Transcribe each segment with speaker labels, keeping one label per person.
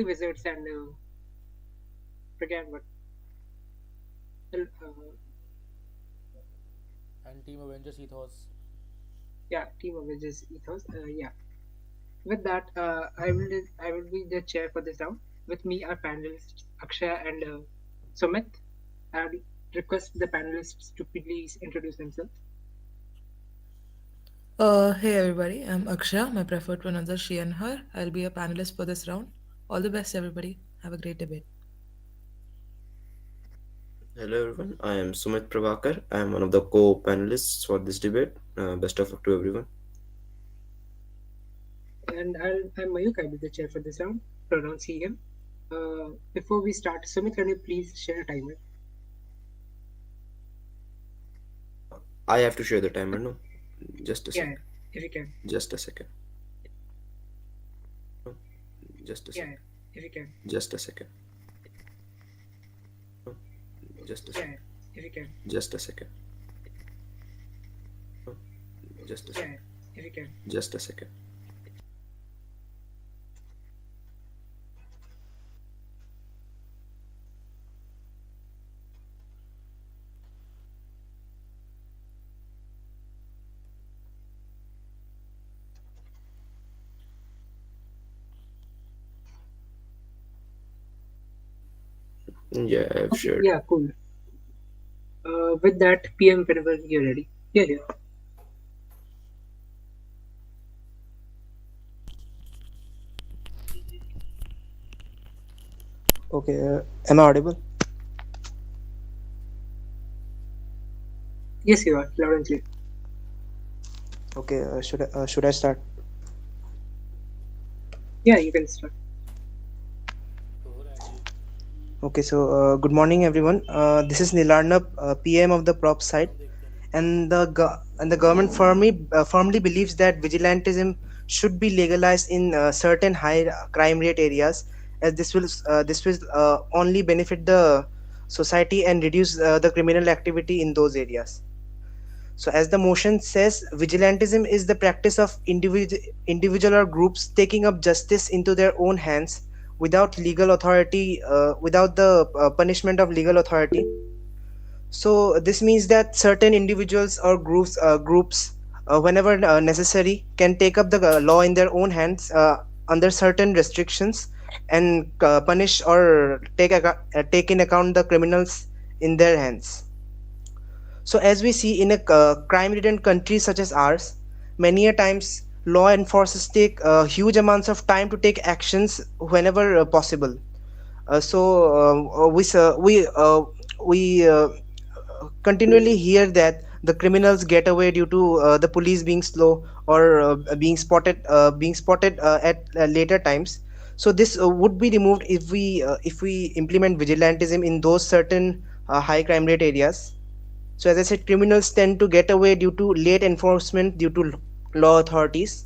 Speaker 1: Wizards and Brigand,
Speaker 2: and Team Avengers Ethos.
Speaker 1: yeah, Team Avengers Ethos. Yeah. With that, I will be the chair for this round. With me are panelists Akshay and Sumit. I'll request the panelists to please introduce themselves.
Speaker 3: Hey everybody, I'm Aksha. My preferred pronouns are she and her. I'll be a panelist for this round. All the best, everybody. Have a great debate.
Speaker 4: Hello everyone, I am Sumit Prabhakar. I am one of the co-panelists for this debate. Best of luck to everyone.
Speaker 1: And I'm Mayuk. I'll be the chair for this round. Pronouns he, him. Before we start, Sumit, can you please share a timer?
Speaker 4: I have to share the timer, no? Just a
Speaker 1: Yeah,
Speaker 4: sec.
Speaker 1: if you can.
Speaker 4: Just a second. Just a
Speaker 1: Yeah,
Speaker 4: second.
Speaker 1: if you can.
Speaker 4: Just a second. Just a
Speaker 1: Yeah,
Speaker 4: second.
Speaker 1: if you can.
Speaker 4: Just a second. Just a
Speaker 1: Yeah,
Speaker 4: second.
Speaker 1: if you can.
Speaker 4: Just a second. Yeah, I've
Speaker 1: Okay,
Speaker 4: shared.
Speaker 1: yeah, cool. With that, PM whenever you're ready. Yeah.
Speaker 5: Okay, am I audible?
Speaker 1: Yes, you are. Loud and clear.
Speaker 5: Okay, should I start?
Speaker 1: Yeah, you can start.
Speaker 2: Alrighty.
Speaker 5: Okay, so good morning, everyone. This is Nilarnab, PM of the prop side,
Speaker 2: हम देखते नहीं.
Speaker 5: and the government firmly believes that vigilantism should be legalized in certain high crime rate areas, as this will only benefit the society and reduce the criminal activity in those areas. So, as the motion says, vigilantism is the practice of individual or groups taking up justice into their own hands without legal authority, without the punishment of legal authority. So, this means that certain individuals or groups, whenever necessary, can take up the law in their own hands under certain restrictions and punish or take in account the criminals in their hands. So, as we see in a crime-ridden country such as ours, many a times law enforcers take huge amounts of time to take actions whenever possible. So we continually hear that the criminals get away due to the police being slow or being spotted at later times. So this would be removed if we implement vigilantism in those certain high crime rate areas. So, as I said, criminals tend to get away due to late enforcement due to law authorities.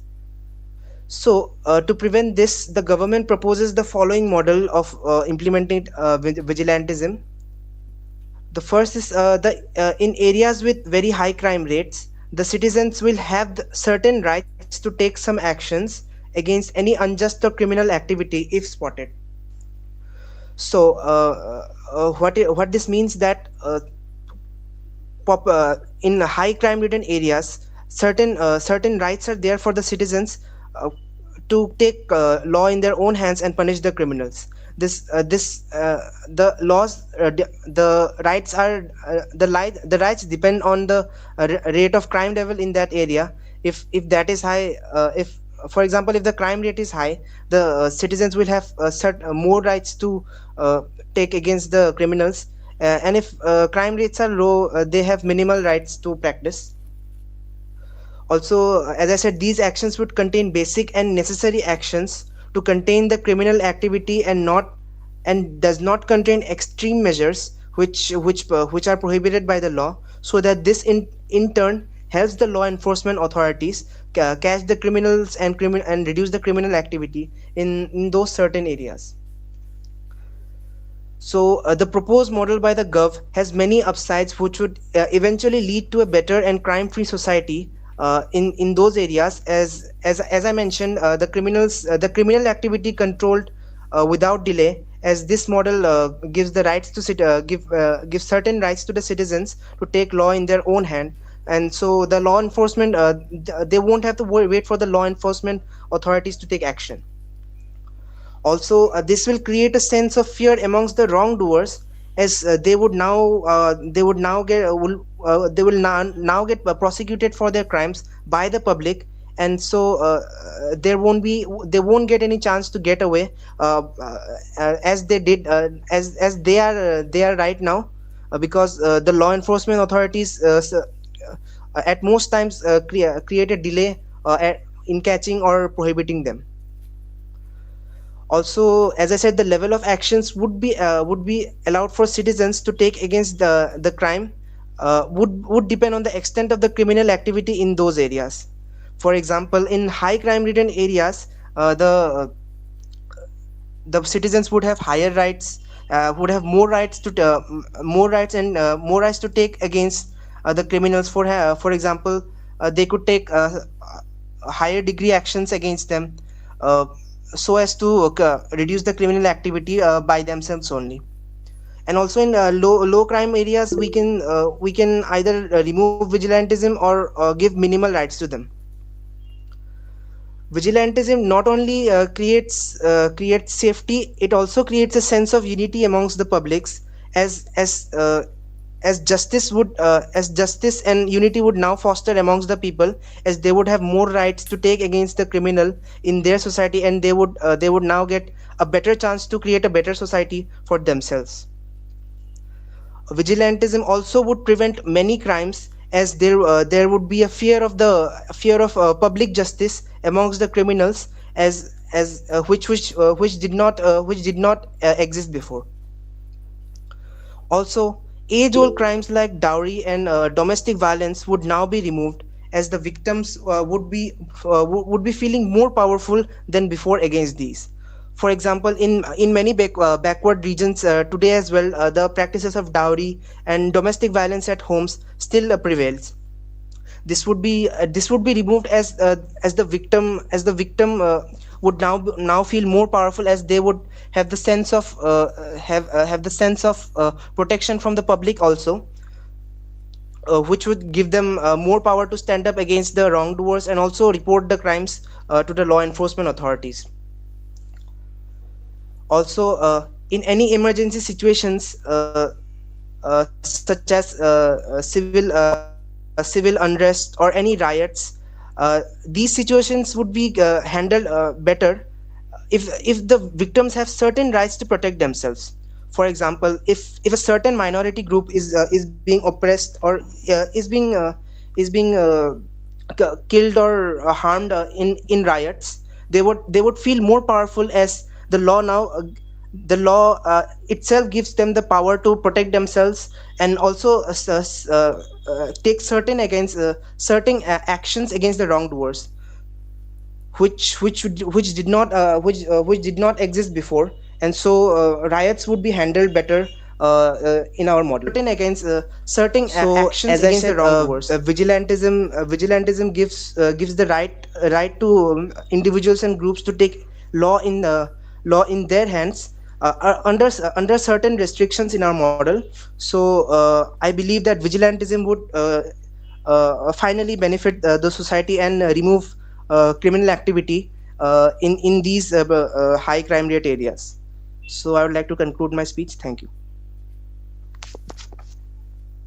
Speaker 5: So, to prevent this, the government proposes the following model of implementing vigilantism. The first is the in areas with very high crime rates, the citizens will have certain rights to take some actions against any unjust or criminal activity if spotted. So, what this means that in high crime ridden areas, certain rights are there for the citizens uh, to take law in their own hands and punish the criminals. The laws, the rights are the rights depend on the rate of crime level in that area. If that is high, if for example, if the crime rate is high, the citizens will have more rights to take against the criminals, and if crime rates are low, they have minimal rights to practice. Also, as I said, these actions would contain basic and necessary actions to contain the criminal activity and does not contain extreme measures which are prohibited by the law, so that this in turn helps the law enforcement authorities catch the criminals and reduce the criminal activity in those certain areas. So, the proposed model by the Gov has many upsides, which would eventually lead to a better and crime-free society in those areas. As I mentioned, the criminal activity controlled without delay, as this model gives the rights to give certain rights to the citizens to take law in their own hand. And so the law enforcement, they won't have to wait for the law enforcement authorities to take action. Also, this will create a sense of fear amongst the wrongdoers, as they would now get they will now get prosecuted for their crimes by the public. And so they won't get any chance to get away, as they did as they are right now, because the law enforcement authorities at most times create a delay in catching or prohibiting them. Also, as I said, the level of actions would be allowed for citizens to take against the crime would depend on the extent of the criminal activity in those areas. For example, in high crime ridden areas, the citizens would have higher rights, would have more rights and more rights to take against the criminals. For example, they could take higher degree actions against them, uh, so as to reduce the criminal activity by themselves only. And also in low crime areas, we can either remove vigilantism or give minimal rights to them. Vigilantism not only creates safety, it also creates a sense of unity amongst the publics, as as uh, as justice and unity would now foster amongst the people, as they would have more rights to take against the criminal in their society, and they would now get a better chance to create a better society for themselves. Vigilantism also would prevent many crimes, as there would be a fear of public justice amongst the criminals, as which did not exist before. Also, age-old crimes like dowry and domestic violence would now be removed, as the victims would be feeling more powerful than before against these. For example, in many backward regions today as well, the practices of dowry and domestic violence at homes still prevails. This would be removed, as the victim would now feel more powerful, as they would have the sense of protection from the public also, which would give them more power to stand up against the wrongdoers and also report the crimes to the law enforcement authorities. Also, in any emergency situations, such as civil unrest or any riots, these situations would be handled better if the victims have certain rights to protect themselves. For example, if a certain minority group is being oppressed, or is being killed or harmed in riots, they would feel more powerful, as the law now the law itself gives them the power to protect themselves, and also take certain actions against the wrongdoers, which did not exist before. And so riots would be handled better in our model. Certain actions As I against the said, wrongdoers. Vigilantism gives the right to individuals and groups to take law in their hands, under certain restrictions in our model. So I believe that vigilantism would finally benefit the society and remove criminal activity in these high crime rate areas. So I would like to conclude my speech. Thank you.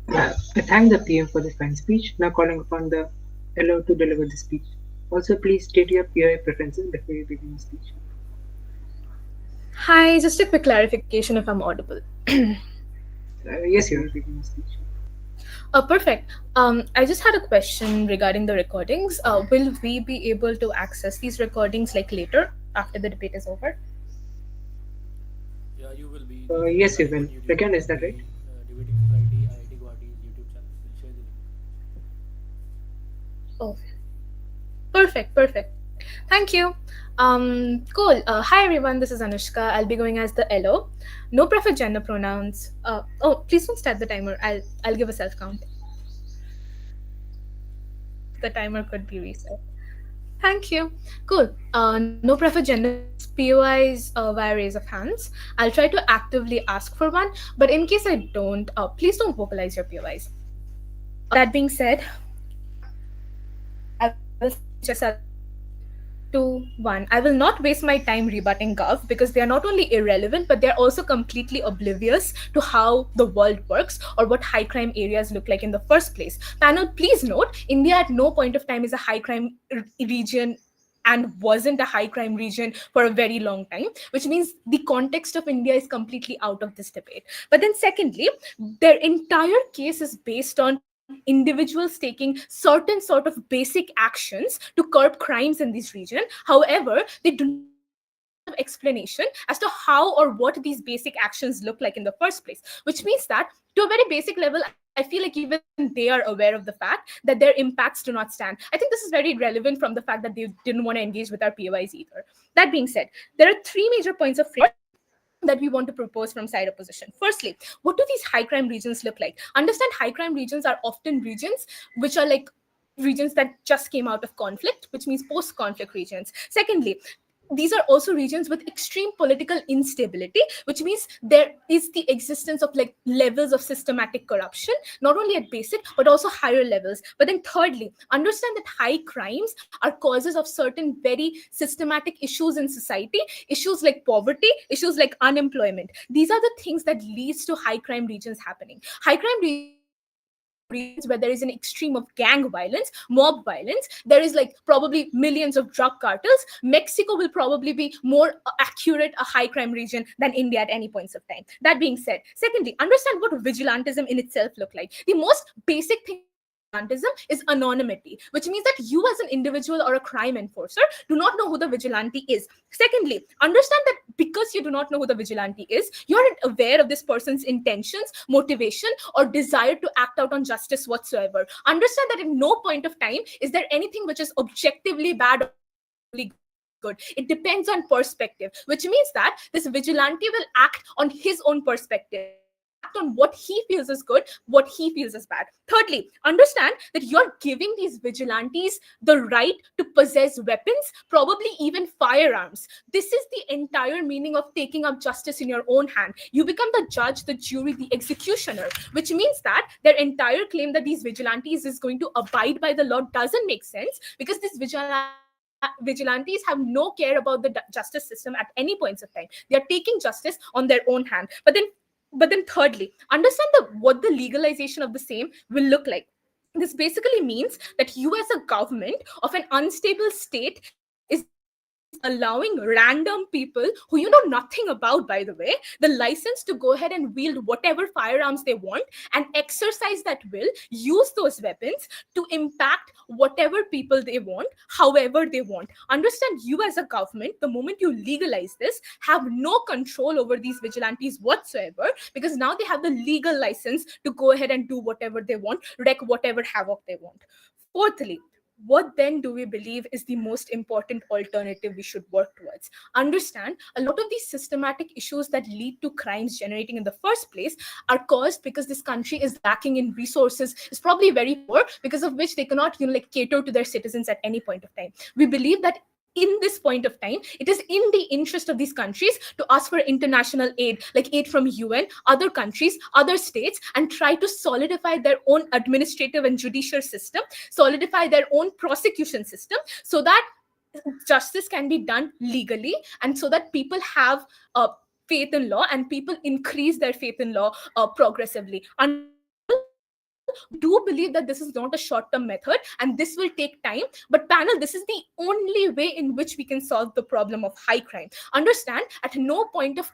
Speaker 1: I thank the PM for this fine speech. Now calling upon the LO to deliver the speech. Also, please state your POA preferences before you begin the speech.
Speaker 6: Hi, just a quick clarification if I'm audible.
Speaker 1: Yes, you are begin the speech.
Speaker 6: Perfect. I just had a question regarding the recordings. Will we be able to access these recordings like later after the debate is over?
Speaker 2: Yeah, you will be.
Speaker 1: Yes, you will.
Speaker 2: On YouTube.
Speaker 1: Again, is that right?
Speaker 2: Debating Society IIT Guwahati's YouTube channel. We'll share the link.
Speaker 6: Oh, perfect. Thank you. Cool. Hi everyone, this is Anushka. I'll be going as the LO. No preferred gender pronouns. Oh, please don't start the timer. I'll give a self count. The timer could be reset. Thank you. Cool. No preferred gender pronouns. POIs via raise of hands. I'll try to actively ask for one, but in case I don't, please don't vocalize your POIs. That being said, I will start in just as 3, 2, 1. I will not waste my time rebutting Gov because they are not only irrelevant, but they are also completely oblivious to how the world works or what high crime areas look like in the first place. Panel, please note, India at no point of time is a high crime region and wasn't a high crime region for a very long time, which means the context of India is completely out of this debate. But then, secondly, their entire case is based on individuals taking certain sort of basic actions to curb crimes in this region. However, they do not give any sort of explanation as to how or what these basic actions look like in the first place, which means that to a very basic level, I feel like even they are aware of the fact that their impacts do not stand. I think this is very relevant from the fact that they didn't want to engage with our POIs either. That being said, there are three major points of framework that we want to propose from side opposition. Firstly, what do these high crime regions look like? Understand, high crime regions are often regions which are like regions that just came out of conflict, which means post conflict regions. Secondly, these are also regions with extreme political instability, which means there is the existence of like levels of systematic corruption, not only at basic but also higher levels. But then thirdly, understand that high crimes are causes of certain very systematic issues in society, issues like poverty, issues like unemployment. These are the things that leads to high crime regions happening. High crime regions are also regions where there is an extreme of gang violence, mob violence. There is like probably millions of drug cartels. Mexico will probably be more accurate a high crime region than India at any points of time. That being said, secondly, understand what vigilantism in itself look like. The most basic thing about vigilantism is anonymity, which means that you as an individual or a crime enforcer do not know who the vigilante is. Secondly, understand that because you do not know who the vigilante is, you aren't aware of this person's intentions, motivation, or desire to act out on justice whatsoever. Understand that at no point of time is there anything which is objectively bad or objectively good. It depends on perspective, which means that this vigilante will act on his own perspective. He will act on what he feels is good, what he feels is bad. Thirdly, understand that you're giving these vigilantes the right to possess weapons, probably even firearms. This is the entire meaning of taking up justice in your own hand. You become the judge, the jury, the executioner, which means that their entire claim that these vigilantes is going to abide by the law doesn't make sense, because these vigilantes have no care about the justice system at any points of time. They are taking justice on their own hand. But then thirdly, understand what the legalization of the same will look like. This basically means that you as a government of an unstable state is allowing random people who you know nothing about, by the way, the license to go ahead and wield whatever firearms they want and exercise that will, use those weapons to impact whatever people they want, however they want. Understand, you as a government, the moment you legalize this, have no control over these vigilantes whatsoever, because now they have the legal license to go ahead and do whatever they want, wreak whatever havoc they want. Fourthly, what then do we believe is the most important alternative we should work towards? Understand, a lot of these systematic issues that lead to crimes generating in the first place are caused because this country is lacking in resources, is probably very poor, because of which they cannot like cater to their citizens at any point of time. We believe that in this point of time, it is in the interest of these countries to ask for international aid, like aid from UN, other countries, other states, and try to solidify their own administrative and judicial system, solidify their own prosecution system, so that justice can be done legally, and so that people have faith in law, and people increase their faith in law progressively. Understand, panel, we do believe that this is not a short-term method and this will take time, but panel, this is the only way in which we can solve the problem of high crime. Understand, at no point of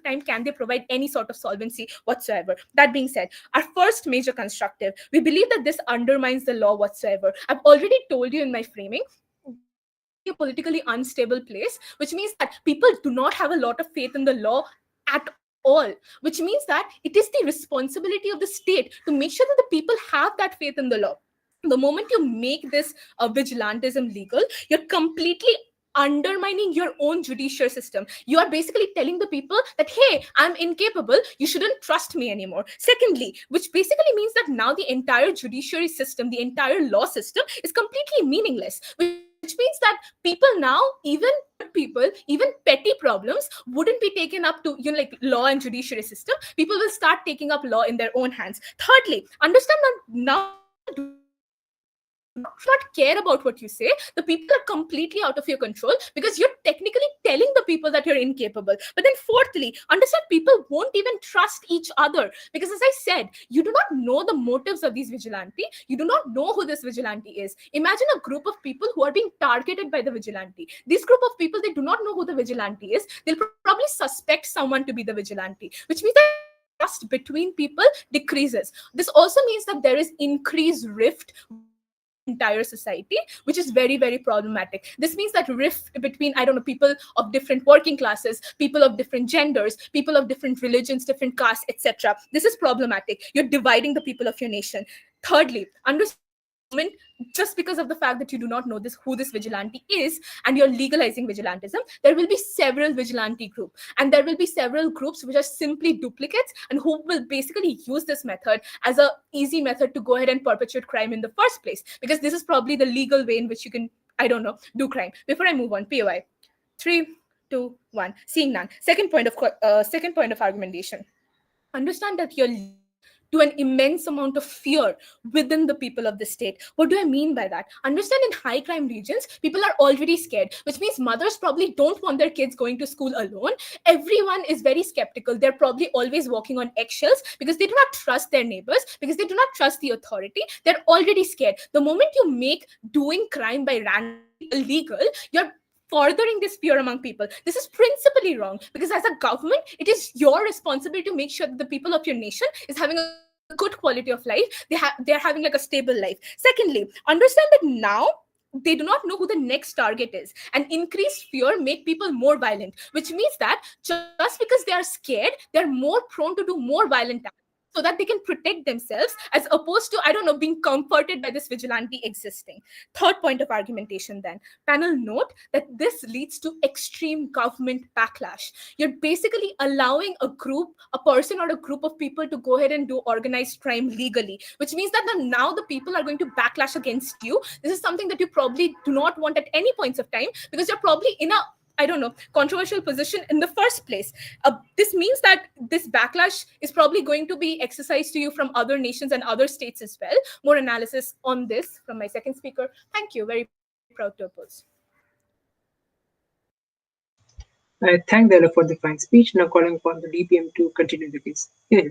Speaker 6: time can they provide any sort of solvency whatsoever. That being said, our first major constructive, we believe that this undermines the law whatsoever. I've already told you in my framing, this is already a politically unstable place, which means that people do not have a lot of faith in the law at all, which means that it is the responsibility of the state to make sure that the people have that faith in the law. The moment you make this vigilantism legal, you're completely undermining your own judicial system. You are basically telling the people that, hey, I'm incapable, you shouldn't trust me anymore. Secondly, which basically means that now the entire judiciary system, the entire law system is completely meaningless, which means that people now, even good people, even petty problems wouldn't be taken up to, like law and judiciary system. People will start taking up law in their own hands. Thirdly, understand that now the people do not care about what you say. The people are completely out of your control because you're technically telling the people that you're incapable. But then fourthly, understand people won't even trust each other because, as I said, you do not know the motives of these vigilante. You do not know who this vigilante is. Imagine a group of people who are being targeted by the vigilante. This group of people, they do not know who the vigilante is. They'll probably suspect someone to be the vigilante, which means that trust between people decreases. This also means that there is increased rift within the entire society, which is very, very problematic. This means that rift between, I don't know, people of different working classes, people of different genders, people of different religions, different castes, etc. This is problematic. You're dividing the people of your nation. Thirdly, understand that the moment, just because of the fact that you do not know this who this vigilante is and you're legalizing vigilantism, there will be several vigilante groups, and there will be several groups which are simply duplicates and who will basically use this method as a easy method to go ahead and perpetrate crime in the first place, because this is probably the legal way in which you can, I don't know, do crime. Before I move on, POI 3, 2, 1, seeing none. Second point of argumentation. Understand that you're leading to an immense amount of fear within the people of the state. What do I mean by that? Understand, in high crime regions, people are already scared, which means mothers probably don't want their kids going to school alone. Everyone is very skeptical. They're probably always walking on eggshells because they do not trust their neighbors, because they do not trust the authority. They're already scared. The moment you make doing crime by random people legal, you're furthering this fear among people. This is principally wrong, because as a government, it is your responsibility to make sure that the people of your nation is having a good quality of life. They're having like a stable life. Secondly, understand that now they do not know who the next target is, and increased fear make people more violent, which means that just because they are scared, they're more prone to do more violent acts so that they can protect themselves, as opposed to, I don't know, being comforted by this vigilante existing. Third point of argumentation then. Panel, note that this leads to extreme government backlash. You're basically allowing a person or a group of people to go ahead and do organized crime legally, which means that now the people are going to backlash against you. This is something that you probably do not want at any points of time, because you're probably in a, I don't know, controversial position in the first place. This means that this backlash is probably going to be exercised to you from other nations and other states as well. More analysis on this from my second speaker. Thank you. Very proud to oppose.
Speaker 1: I thank the elder for the fine speech, now calling upon the DPM to continue the case. Yeah.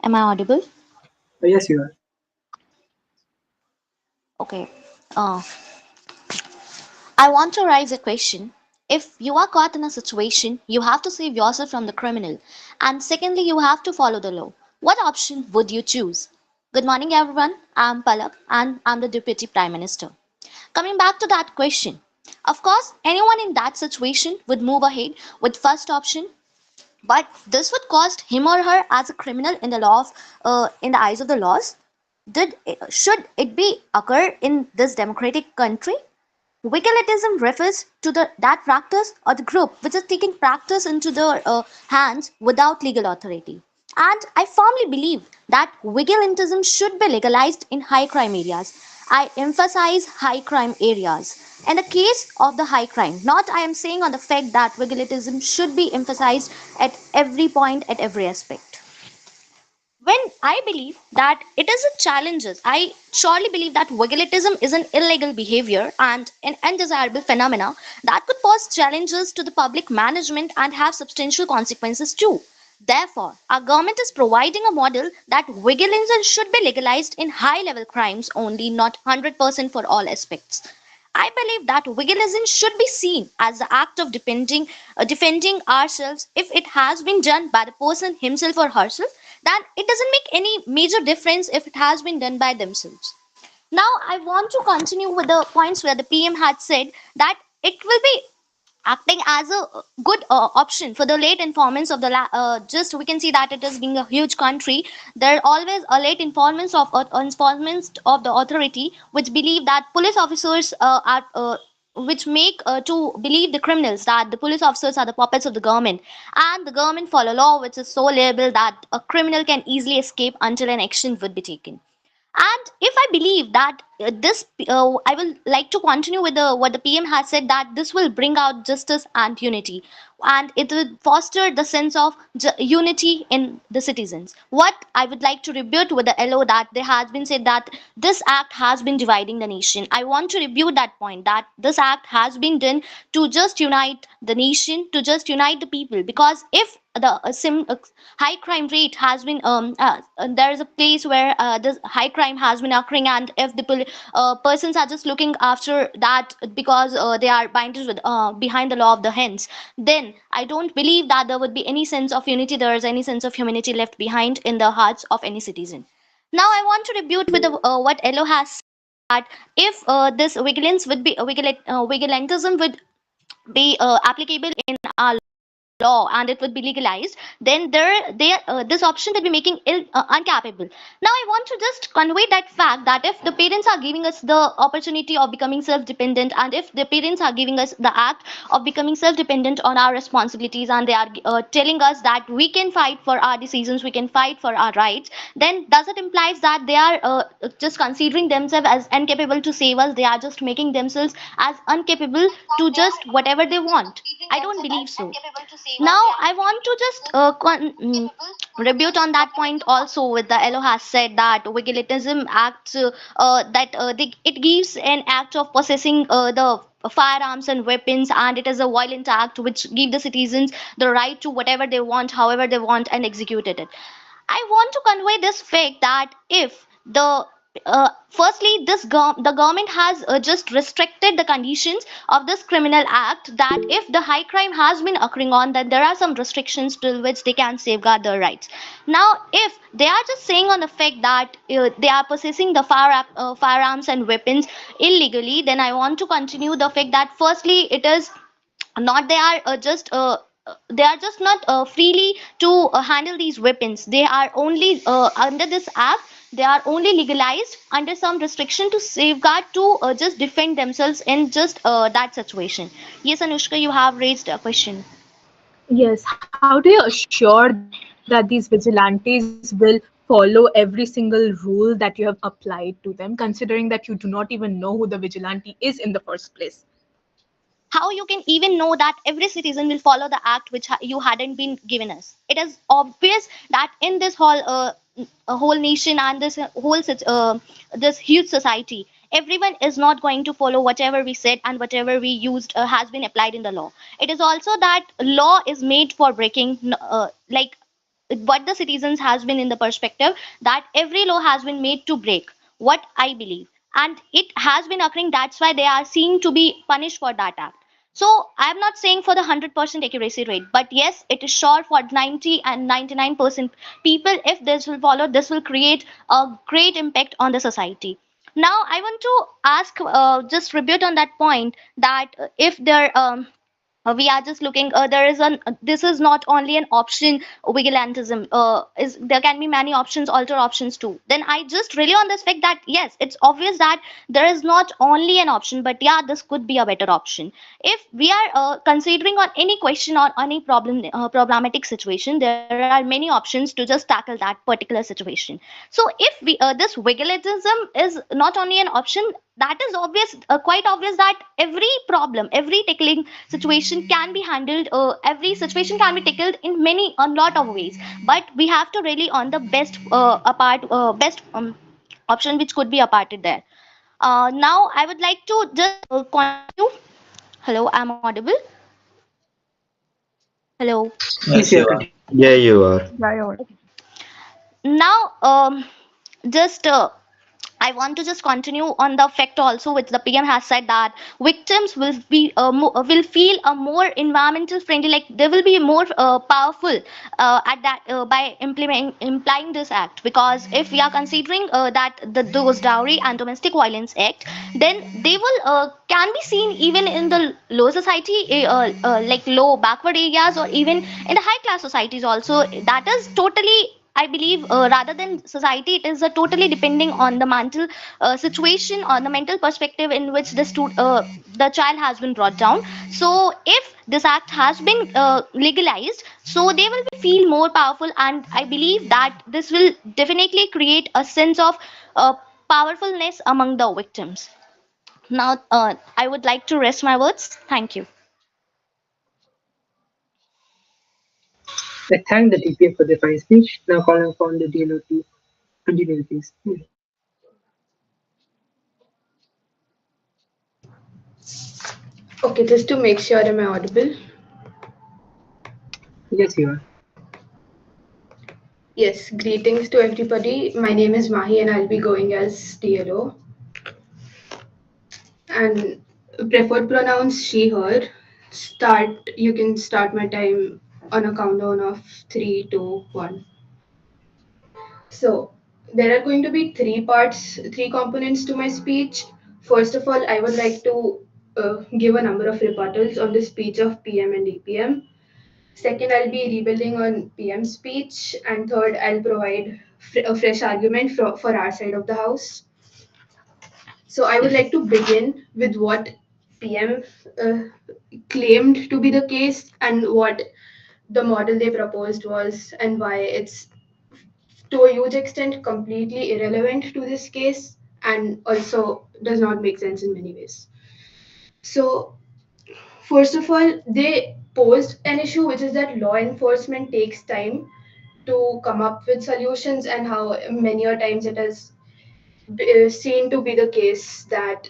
Speaker 7: Am I audible?
Speaker 1: Yes, you are.
Speaker 7: Okay. Uh, I want to raise a question. If you are caught in a situation, you have to save yourself from the criminal, and secondly, you have to follow the law. What option would you choose? Good morning, everyone. I'm Palak, and I'm the Deputy Prime Minister. Coming back to that question, of course, anyone in that situation would move ahead with first option, but this would cost him or her as a criminal in the law of, in the eyes of the laws. Should it be occur in this democratic country? Vigilantism refers to that practice or the group which is taking practice into their hands without legal authority. And I firmly believe that vigilantism should be legalized in high crime areas. I emphasize high crime areas. In the case of the high crime, not I am saying on the fact that vigilantism should be emphasized at every point, at every aspect. When I believe that it is a challenges, I surely believe that vigilantism is an illegal behavior and an undesirable phenomena that could pose challenges to the public management and have substantial consequences too. Therefore, our government is providing a model that vigilance should be legalized in high level crimes only, not 100% for all aspects. I believe that vigilance should be seen as the act of defending ourselves. If it has been done by the person himself or herself, then it doesn't make any major difference if it has been done by themselves. Now, I want to continue with the points where the PM had said that it will be acting as a good option for the late informants of the just we can see that it is being a huge country. There are always a late informants of the authority which believe that police officers are which make to believe the criminals that the police officers are the puppets of the government, and the government follow law which is so labeled that a criminal can easily escape until an action would be taken. And if I believe that I will like to continue with the what the PM has said, that this will bring out justice and unity, and it will foster the sense of unity in the citizens. What I would like to rebut with the LO, that there has been said that this act has been dividing the nation. I want to rebut that point, that this act has been done to just unite the nation, to just unite the people. Because if the high crime rate has been there is a place where this high crime has been occurring, and if the persons are just looking after that because they are binded with behind the law of the hands, then I don't believe that there would be any sense of unity, there is any sense of humanity left behind in the hearts of any citizen. Now I want to rebut with what Elo has said, that if this vigilantism would be applicable in our law and it would be legalized, then this option will be making uncapable. Now I want to just convey that fact that if the parents are giving us the opportunity of becoming self-dependent, and if the parents are giving us the act of becoming self-dependent on our responsibilities, and they are telling us that we can fight for our decisions, we can fight for our rights, then does it implies that they are just considering themselves as incapable to save us? They are just making themselves as incapable to just whatever they want? I don't believe so. Now I want to just rebut on that point also with the Elo has said that Vigilantism acts it gives an act of possessing the firearms and weapons, and it is a violent act which give the citizens the right to whatever they want, however they want, and executed it. I want to convey this fact that if firstly the government has just restricted the conditions of this criminal act, that if the high crime has been occurring on, then there are some restrictions till which they can safeguard their rights. Now if they are just saying on the fact that they are possessing the firearms and weapons illegally, then I want to continue the fact that firstly it is not they are just not freely to handle these weapons. They are only under this act, they are only legalized under some restriction to safeguard, to just defend themselves in just that situation. Yes, Anushka, you have raised a question.
Speaker 6: Yes, how do you assure that these vigilantes will follow every single rule that you have applied to them, considering that you do not even know who the vigilante is in the first place?
Speaker 7: How you can even know that every citizen will follow the act which you hadn't been given us? It is obvious that in this whole nation and this this huge society, everyone is not going to follow whatever we said and whatever we used has been applied in the law. It is also that law is made for breaking, like what the citizens has been in the perspective that every law has been made to break, what I believe, and it has been occurring, that's why they are seen to be punished for that act. So I'm not saying for the 100% accuracy rate, but yes, it is sure for 90 and 99% people, if this will follow, this will create a great impact on the society. Now I want to ask, just rebut on that point, that if there we are just looking, there is an this is not only an option, vigilantism is there can be many options, alter options too, then I just rely on this fact that yes, it's obvious that there is not only an option, but yeah, this could be a better option. If we are considering on any question or any problematic situation, there are many options to just tackle that particular situation. So if we this vigilantism is not only an option, that is obvious, quite obvious, that every problem, every tickling situation can be handled, every situation can be tackled in many a lot of ways, but we have to rely on the best option which could be aparted there. Now I would like to just continue. Hello, I'm audible? Hello.
Speaker 1: Yes,
Speaker 2: Yes,
Speaker 1: yeah,
Speaker 2: you are.
Speaker 1: continue.
Speaker 4: Yeah, you are.
Speaker 8: Yeah, you're
Speaker 7: Now, just I want to just continue on the fact also which the PM has said that victims will be will feel a more environmental friendly, like they will be more powerful at that by implementing implying this act, because if we are considering that those dowry and domestic violence act, then they will can be seen even in the low society, like low backward areas, or even in the high class societies also. That is totally, I believe, rather than society, it is totally depending on the mental situation or the mental perspective in which the child has been brought down. So, if this act has been legalized, so they will feel more powerful, and I believe that this will definitely create a sense of powerfulness among the victims. Now, I would like to rest my words. Thank you.
Speaker 1: I thank the DPA for their fine speech. Now calling upon the DLO to continue, please.
Speaker 9: Okay, just to make sure, am I audible?
Speaker 1: Yes, you are.
Speaker 9: Yes, greetings to everybody. My name is Mahi and I'll be going as DLO. And preferred pronouns she, her. You can start my time on a countdown of 3, 2, 1. So, there are going to be three parts, three components to my speech. First of all, I would like to give a number of rebuttals on the speech of PM and DPM. Second, I'll be rebuilding on PM speech. And third, I'll provide a fresh argument for our side of the house. So I would like to begin with what PM uh, claimed to be the case and what the model they proposed was, and why it's to a huge extent completely irrelevant to this case and also does not make sense in many ways. So, first of all, they posed an issue, which is that law enforcement takes time to come up with solutions, and how many a times it has seen to be the case that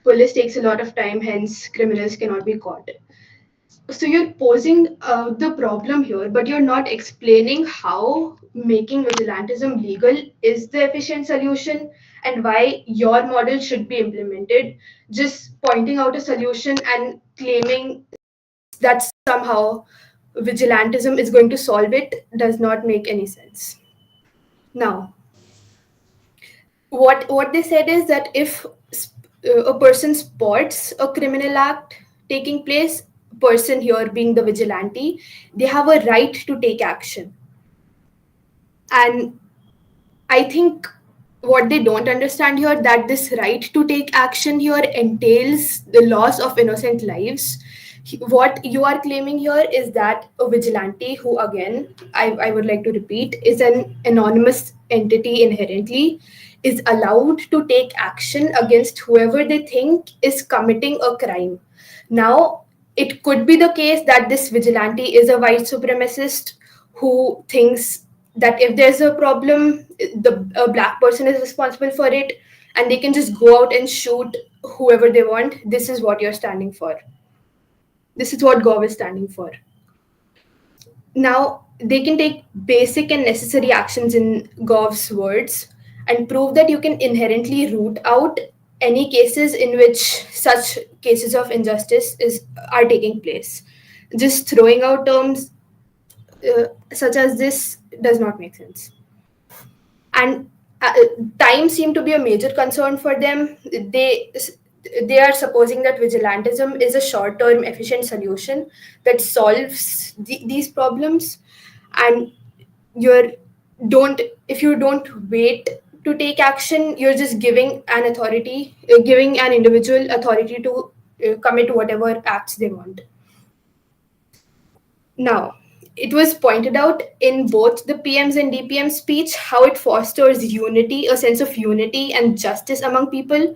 Speaker 9: police takes a lot of time, hence criminals cannot be caught. So you're posing the problem here, but you're not explaining how making vigilantism legal is the efficient solution and why your model should be implemented. Just pointing out a solution and claiming that somehow vigilantism is going to solve it does not make any sense. Now, what they said is that if a person spots a criminal act taking place, person here being the vigilante, they have a right to take action. And I think what they don't understand here, that this right to take action here entails the loss of innocent lives. What you are claiming here is that a vigilante, who again, I would like to repeat, is an anonymous entity inherently, is allowed to take action against whoever they think is committing a crime. Now, it could be the case that this vigilante is a white supremacist who thinks that if there's a problem, a black person is responsible for it, and they can just go out and shoot whoever they want. This is what you're standing for. This is what Gov is standing for. Now, they can take basic and necessary actions in Gov's words and prove that you can inherently root out any cases in which such cases of injustice are taking place. Just throwing out terms such as this does not make sense. And time seemed to be a major concern for them. They are supposing that vigilantism is a short-term efficient solution that solves these problems, and you're don't if you don't wait to take action, you're just giving giving an individual authority to commit whatever acts they want. Now, it was pointed out in both the PM's and DPM's speech how it fosters unity, a sense of unity and justice among people,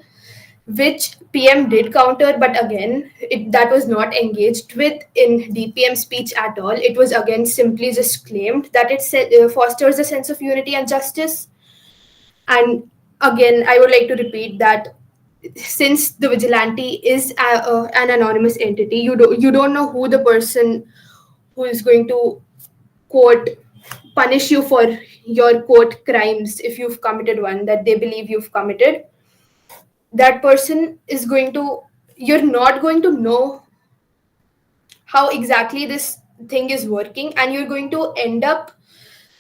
Speaker 9: which PM did counter, but again, that was not engaged with in DPM speech at all. It was again simply just claimed that it fosters a sense of unity and justice. And again, I would like to repeat that since the vigilante is an anonymous entity, you don't know who the person who is going to quote punish you for your quote crimes if you've committed one that they believe you've committed. That person is going to, you're not going to know how exactly this thing is working, and you're going to end up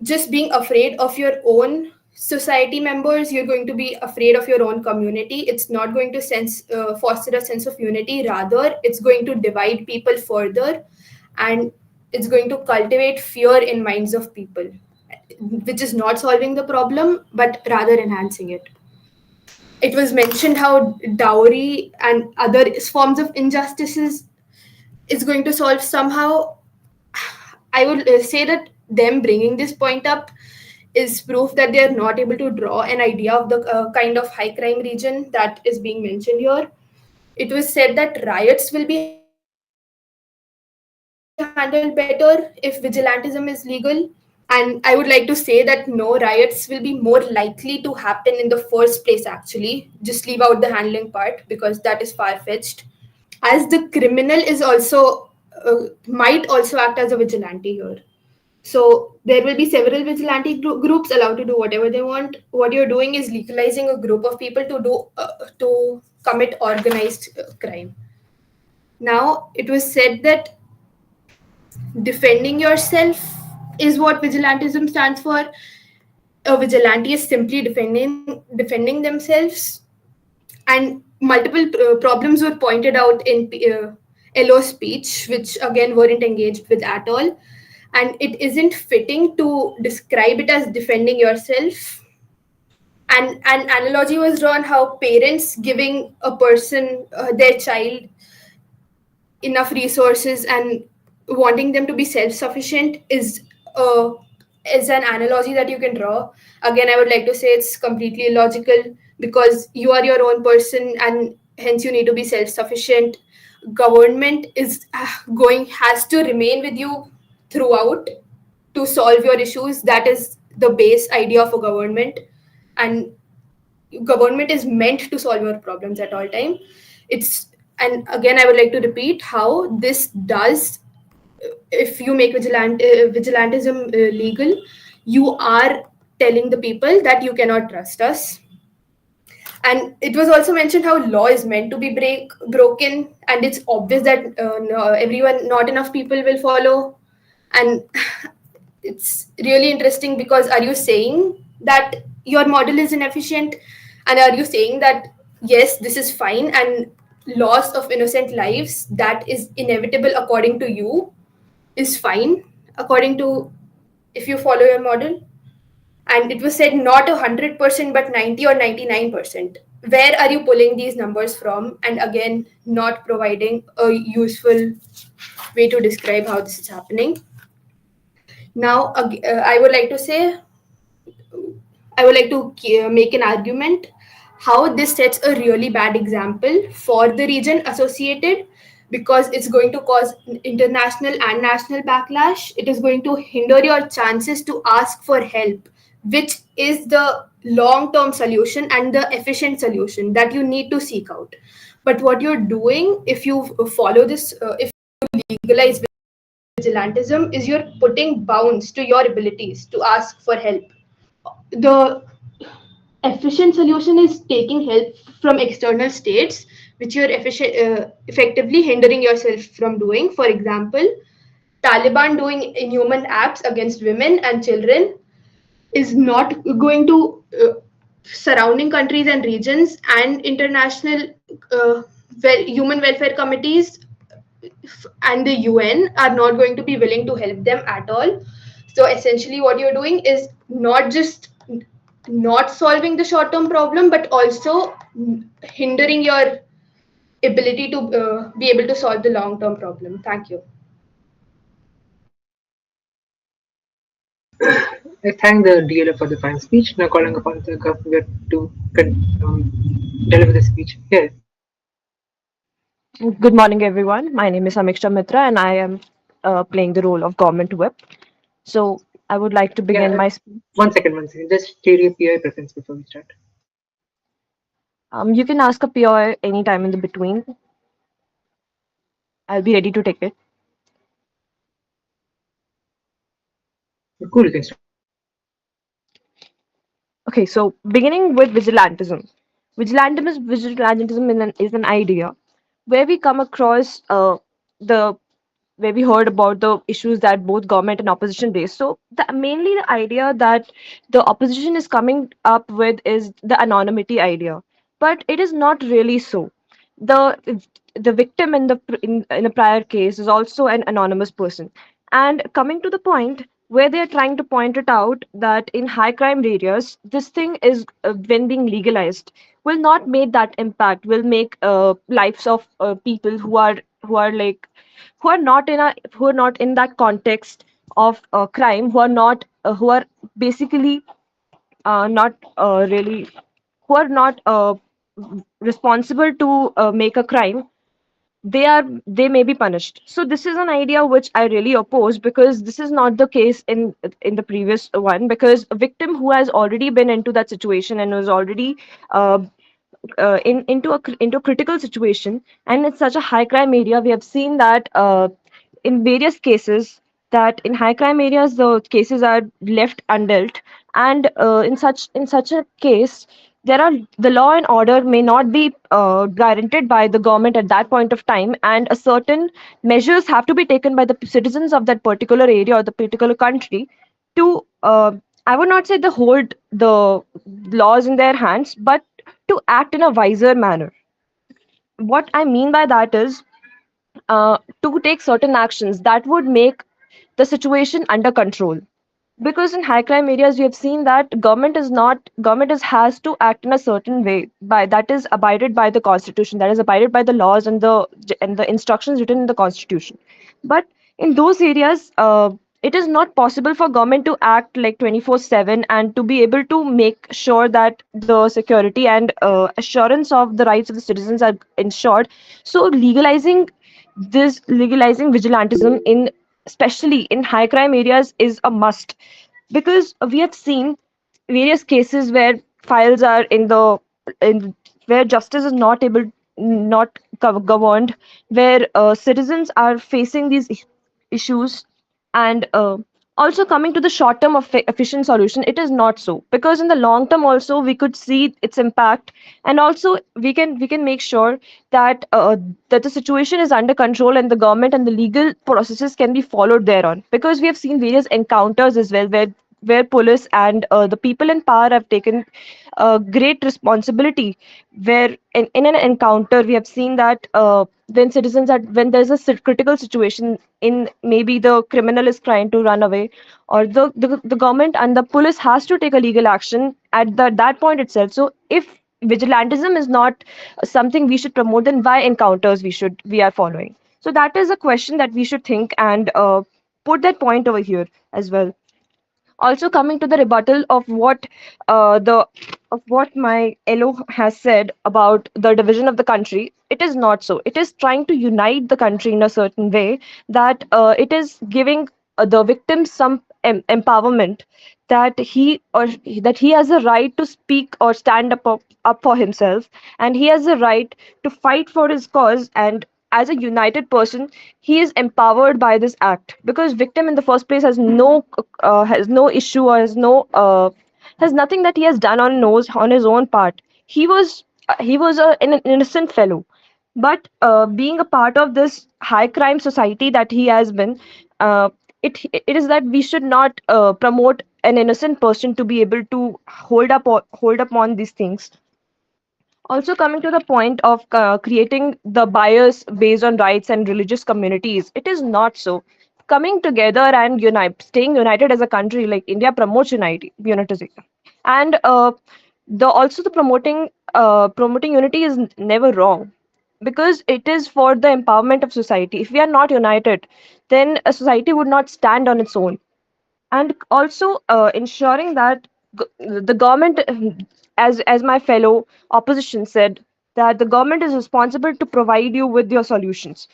Speaker 9: just being afraid of your own society members. You're going to be afraid of your own community. It's not going to foster a sense of unity. Rather, it's going to divide people further, and it's going to cultivate fear in minds of people, which is not solving the problem but rather enhancing it. It was mentioned how dowry and other forms of injustices is going to solve somehow. I would say that them bringing this point up is proof that they are not able to draw an idea of the kind of high crime region that is being mentioned here. It was said that riots will be handled better if vigilantism is legal. And I would like to say that no, riots will be more likely to happen in the first place, actually. Just leave out the handling part because that is far fetched. As the criminal is also might also act as a vigilante here. So there will be several vigilante groups allowed to do whatever they want. What you're doing is legalizing a group of people to commit organized crime. Now it was said that defending yourself is what vigilantism stands for. A vigilante is simply defending themselves, and multiple problems were pointed out in Elo's speech, which again weren't engaged with at all. And it isn't fitting to describe it as defending yourself. And an analogy was drawn how parents giving a person, their child, enough resources and wanting them to be self-sufficient uh, is an analogy that you can draw. Again, I would like to say it's completely illogical because you are your own person and hence you need to be self-sufficient. Government is going has to remain with you throughout to solve your issues. That is the base idea of a government, and government is meant to solve your problems at all time. It's And again, I would like to repeat how this does, if you make vigilantism legal, you are telling the people that you cannot trust us. And it was also mentioned how law is meant to be broken, and it's obvious that not enough people will follow. And it's really interesting because are you saying that your model is inefficient, and are you saying that yes, this is fine, and loss of innocent lives that is inevitable according to you is fine according to, if you follow your model? And it was said not 100% but 90 or 99%. Where are you pulling these numbers from? And again, not providing a useful way to describe how this is happening. Now, I would like to make an argument how this sets a really bad example for the region associated, because it's going to cause international and national backlash. It is going to hinder your chances to ask for help, which is the long term solution and the efficient solution that you need to seek out. But what you're doing, if you follow this, if you legalize vigilantism, is you're putting bounds to your abilities to ask for help. The efficient solution is taking help from external states, which you're effectively hindering yourself from doing. For example, Taliban doing inhuman acts against women and children is not going to surrounding countries and regions and international human welfare committees and the UN are not going to be willing to help them at all. So essentially, what you're doing is not just not solving the short term problem, but also hindering your ability to be able to solve the long term problem. Thank you.
Speaker 1: I thank the DLO for the fine speech. Now calling upon the government to deliver the speech. Here.
Speaker 8: Good morning, everyone. My name is Samiksha Mitra, and I am playing the role of Government Whip. So, I would like to
Speaker 1: Yeah,
Speaker 8: begin my speech.
Speaker 1: one second, one second. Just state your PI preference before we start.
Speaker 8: You can ask a POI anytime in the between. I'll be ready to take it.
Speaker 1: Cool, you can start.
Speaker 8: Okay, so beginning with vigilantism. Vigilantism is an idea where we come across the where we heard about the issues that both government and opposition raise. So mainly the idea that the opposition is coming up with is the anonymity idea, but it is not really so. The the victim in a prior case is also an anonymous person. And coming to the point where they are trying to point it out that in high crime areas, this thing is when being legalized will not make that impact, will make lives of people who are like who are not in that context of crime, who are basically not really who are not responsible to make a crime. They may be punished. So this is an idea which I really oppose, because this is not the case in the previous one, because a victim who has already been into that situation and was already uh, into a critical situation, and it's such a high crime area. We have seen that in various cases, that in high crime areas the cases are left undealt, and in such a case, there are the law and order may not be guaranteed by the government at that point of time, and a certain measures have to be taken by the citizens of that particular area or the particular country to I would not say they hold the laws in their hands, but to act in a wiser manner. What I mean by that is to take certain actions that would make the situation under control. Because in high crime areas we have seen that government is has to act in a certain way by that is abided by the constitution, that is abided by the laws and the instructions written in the constitution. But in those areas it is not possible for government to act like 24/7 and to be able to make sure that the security and assurance of the rights of the citizens are ensured. So legalizing vigilantism in especially in high crime areas is a must, because we have seen various cases where files are in where justice is not able not governed, where citizens are facing these issues. And also coming to the short term of efficient solution, it is not so, because in the long term also we could see its impact. And also we can make sure that that the situation is under control and the government and the legal processes can be followed thereon, because we have seen various encounters as well where police and the people in power have taken great responsibility, where in an encounter we have seen that when there's a critical situation, in maybe the criminal is trying to run away, or the government and the police has to take a legal action at that point itself. So if vigilantism is not something we should promote, then why encounters we are following? So that is a question that we should think and put that point over here as well. Also coming to the rebuttal the of what my LO has said about the division of the country, it is not so. It is trying to unite the country in a certain way, that it is giving the victims some empowerment, that he has a right to speak or up for himself, and he has a right to fight for his cause. And as a united person, he is empowered by this act, because victim in the first place has no issue, or has nothing that he has done on his own part. He was an innocent fellow, but being a part of this high crime society that he has been, uh, it is that we should not promote an innocent person to be able to hold up on these things. Also coming to the point of creating the bias based on rights and religious communities, it is not so. Coming together and staying united as a country like India promotes unity. And the promoting unity is never wrong, because it is for the empowerment of society. If we are not united, then a society would not stand on its own. And also ensuring that the government, as my fellow opposition said, that the government is responsible to provide you with your solutions.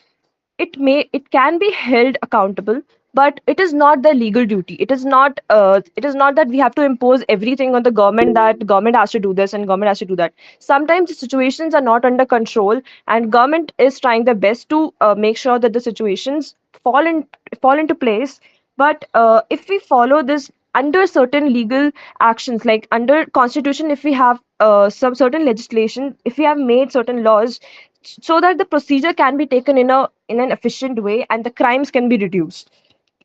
Speaker 8: It can be held accountable, but it is not the legal duty. It is not that we have to impose everything on the government, that government has to do this and government has to do that. Sometimes the situations are not under control, and government is trying their best to make sure that the situations fall in fall into place, But if we follow this under certain legal actions, like under constitution, if we have some certain legislation, if we have made certain laws so that the procedure can be taken in an efficient way and the crimes can be reduced.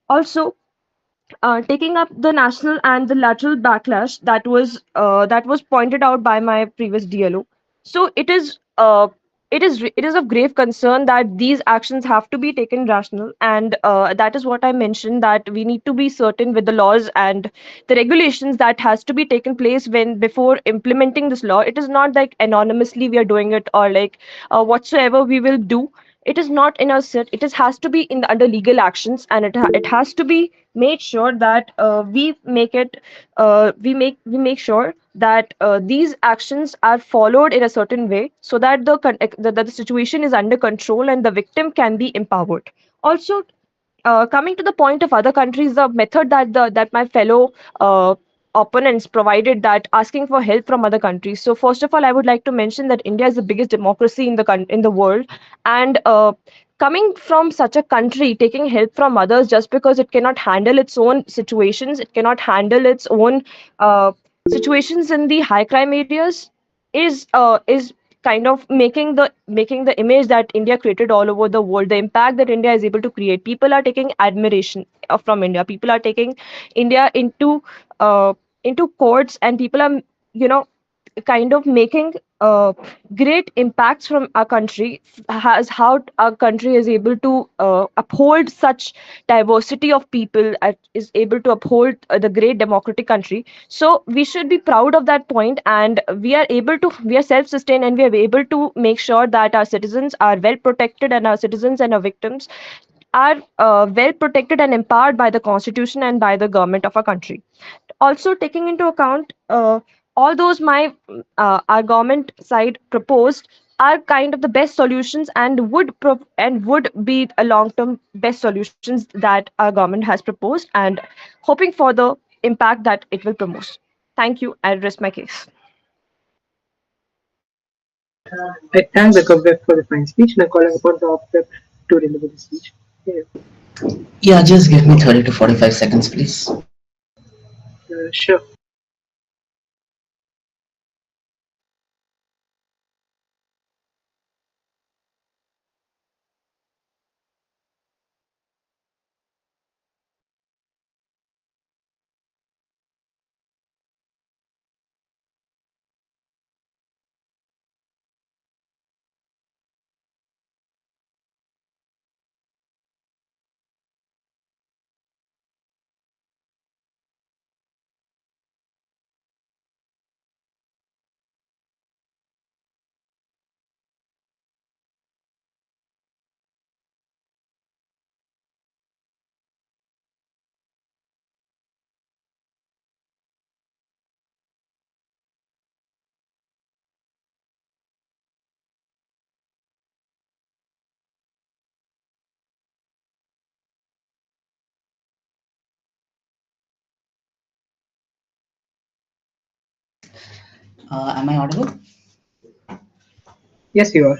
Speaker 8: Also, taking up the national and the lateral backlash that was pointed out by my previous DLO. So it is of grave concern that these actions have to be taken rational, and that is what I mentioned, that we need to be certain with the laws and the regulations that has to be taken place when before implementing this law. It is not like anonymously we are doing it, or like whatsoever we will do, it is not in a set, it is has to be in the under legal actions, and it has to be made sure that we make sure that these actions are followed in a certain way, so that the situation is under control and the victim can be empowered. Also, coming to the point of other countries, the method that my fellow opponents provided, that asking for help from other countries. So first of all, I would like to mention that India is the biggest democracy in in the world, and coming from such a country, taking help from others just because it cannot handle its own situations, it cannot handle its own uh, situations in the high crime areas, is kind of making the image that India created all over the world, the impact that India is able to create. People are taking admiration from India. People are taking India uh, into courts, and people are, you know, kind of making great impacts from our country, has how our country is able to uphold such diversity of people, is able to uphold the great democratic country. So we should be proud of that point, and we are self-sustained, and we are able to make sure that our citizens are well protected, and our citizens and our victims are well protected and empowered by the constitution and by the government of our country. Also, taking into account all those my our government side proposed are kind of the best solutions, and would be a long term best solutions that our government has proposed, and hoping for the impact that it will promote. Thank you. I rest my case.
Speaker 1: I thank the Goblet for the fine speech and I call upon the Optep to deliver the speech. Yeah,
Speaker 10: Yeah, just give me 30 to 45 seconds, please.
Speaker 1: sure.
Speaker 10: Am I audible?
Speaker 1: Yes, you are.